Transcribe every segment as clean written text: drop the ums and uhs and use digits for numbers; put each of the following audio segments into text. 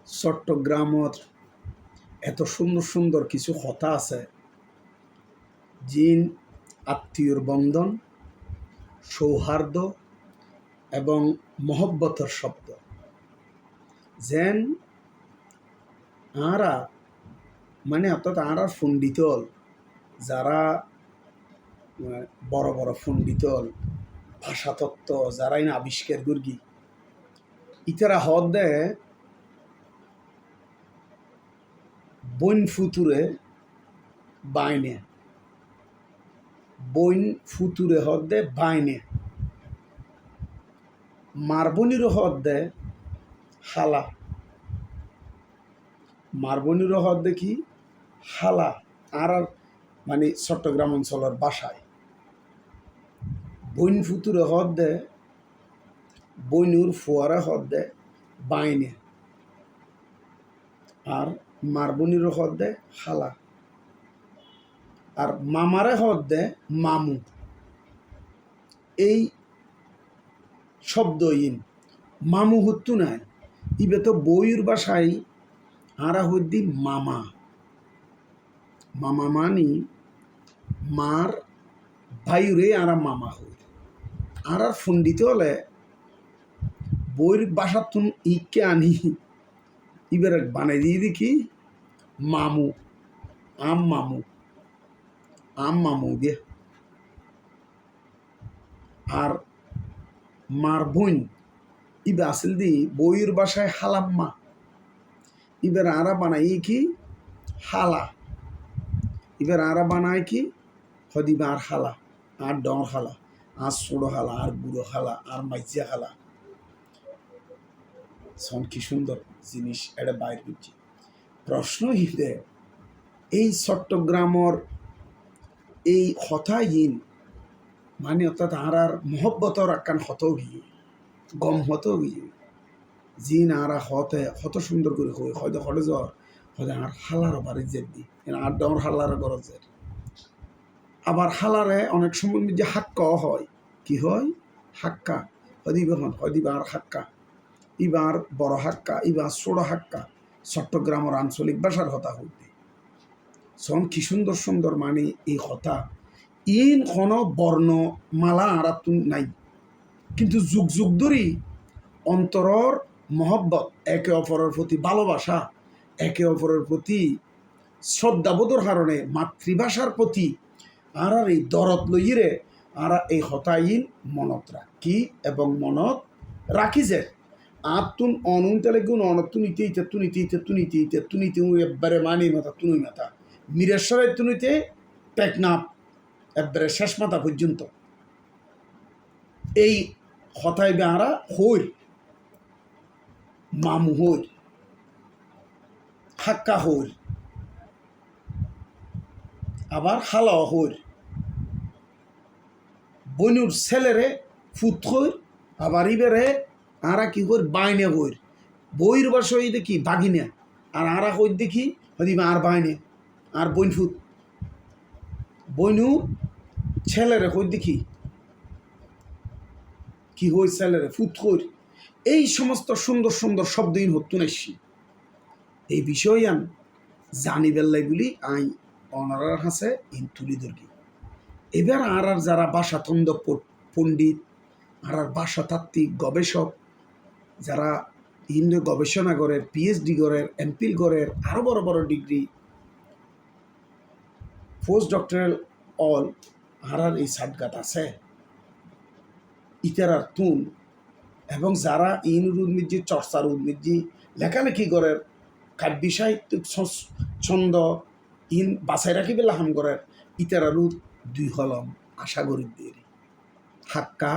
চট্টগ্রামের এত সুন্দর সুন্দর কিছু কথা আছে জিন আত্মীয়র বন্ধন, সৌহার্দ্য এবং মহব্বতের শব্দ। যেন আরা অর্থাৎ আরা পণ্ডিতল যারা বড় বড় পণ্ডিতল ভাষাতত্ত্ব যারা আবিষ্কার করি ইতারা হদ দেয় বইন ফুতুরে বাইনে, বইন ফুতুরে হদ দে বাইনে, মারবনির হদ দে হালা, মারবনির হদ দে কি হালা। আর চট্টগ্রাম অঞ্চলের বাসায় বইন ফুতুরে হদ দে বইনুর ফুয়ারে হদ দে বাইনে, আর মারবনির হদ দে হালা, আর মামারে হদ দে মামু। এই শব্দ মামু হত্যু নাই, ইবে তো বইয়ের বাসায় আরা হদ্দি মামা। মামা মানি মার ভাইরে আরা মামা হই। আর ফন্ডিতে হলে বইয়ের বাসার তুন ইকে আনি ইবার বানাই দিয়ে দেখি মামু, আম মামু, আম মামু গে। আর মার বোন ইবে আসল দি বইয়ের বাসায় হালাম্মা, ইবার আরা বানাই কি হালা, ইবার আরা বানায় কি হদিবা আর হালা, আর ডর হালা, আর ছোড়ো হালা, আর বুড়ো হালা, আর মাইজিয়া হালা। সন কি সুন্দর জিনিস এটা বাইর করছি। প্রশ্ন হিতে এই চট্টগ্রামের এই হতা অর্থাৎ আর মহব্বতর আকান হত গিয়ে গম হত গিয়ে জিন আরা হতে হত সুন্দর করে হই হয়তো হলে জ্বর হয়তো আর হালার বাড়ি জেদ দি আর ডর হালার গরজের। আবার হালারে অনেক সময় যে হাক্কাও হয়, কি হয় হাক্কা, হদিবা আর হাক্কা, ইবার বড় হাক্কা, ইবার ছোড়ো হাক্কা। চট্টগ্রামের আঞ্চলিক ভাষার হতা হইতে সন কি সুন্দর সুন্দর এই হতা কোনো বর্ণমালা আর নাই, কিন্তু যুগ যুগ ধরি অন্তরর মহব্বত, একে অপরের প্রতি ভালোবাসা, একে অপরের প্রতি শ্রদ্ধাবোধর কারণে মাতৃভাষার প্রতি আর এই দরদ লইরে আর এই হতাইন মনত রাখি এবং মনত রাখি যে আতুন অনুন তেলে গুণ অনতুন ইতে ইতে তুনিতে ইতে তুনিতে ইতে তুনিতে একবারে মাথা তুনুই মাথা মিরেশ্বরের তুনিতে টেকনাফ একবারে শেষ মাথা পর্যন্ত এই হতাই বেহারা হইর মামু হইর হাক্কা হইর আবার হালাও হইর, বনুর ছেলেরে ফুত হইর, আবার ইবেরে আরা কি হইর বাইনে হইর। বইয়ের বাসায় দেখি বাগিনে, আর আরা হইর দেখি হদিবা আর বাইনে, আর বইন ফুত। বইনুর ছেলেরে হইর দেখি কি হই ছেলেরে ফুত হইর। এই সমস্ত সুন্দর সুন্দর শব্দ হতুন আসছি এই বিষয় জানি বেল্লাইগুলি আই অনারার হাসে তুলি ধরি। এবার আর যারা ভাষাতন্ত্র পণ্ডিত আর ভাষাতাত্ত্বিক গবেষক যারা হিন্দু গবেষণা করের, পিএইচডি করের, এমপিল করের, আরো বড় বড় ডিগ্রি পোস্ট ডক্টরাল অল আর এই সাটগাত আছে ইতারার তুন, এবং যারা উদ্মিজি চর্চার উদ্মিজি লেখালেখি করের, কাব্য সাহিত্যিক ছন্দ বাছাই রাখি বেলা হাম করের ইতারারও দুই হলম আশা করি দেরি হাক্কা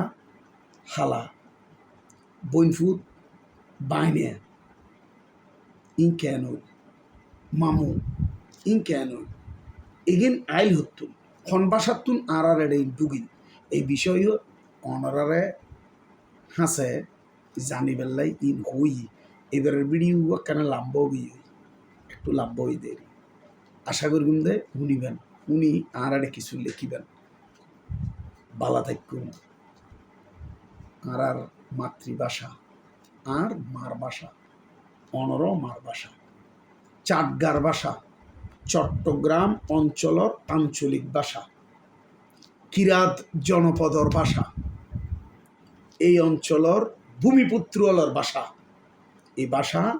হালা বইনফুত বাইনে ইন কেন মামু ইন কেন এগেন আইল হতুন খন বাসাতুন আর এড়ে ডুগিন। এই বিষয় অনারারে হাসে জানি বেল্লাই হই এবারের ভিডিও কেন লাম্ব গিয়ে একটু লাম্ব হই দেরি আশা করি দে শুনিবেন, উনি আর কিছু লিখিবেন। বালা থাকুন আর মাতৃভাষা আর মার ভাষা অনরমার ভাষা। চাটগার ভাষা চট্টগ্রাম অঞ্চলর আঞ্চলিক ভাষা। কিরাত জনপদর ভাষা এই অঞ্চলর ভূমিপুত্রলর ভাষা। এই ভাষা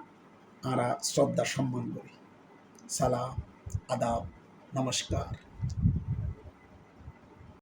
আমরা শ্রদ্ধা সম্মান করি। সালাম, আদাব, নমস্কার।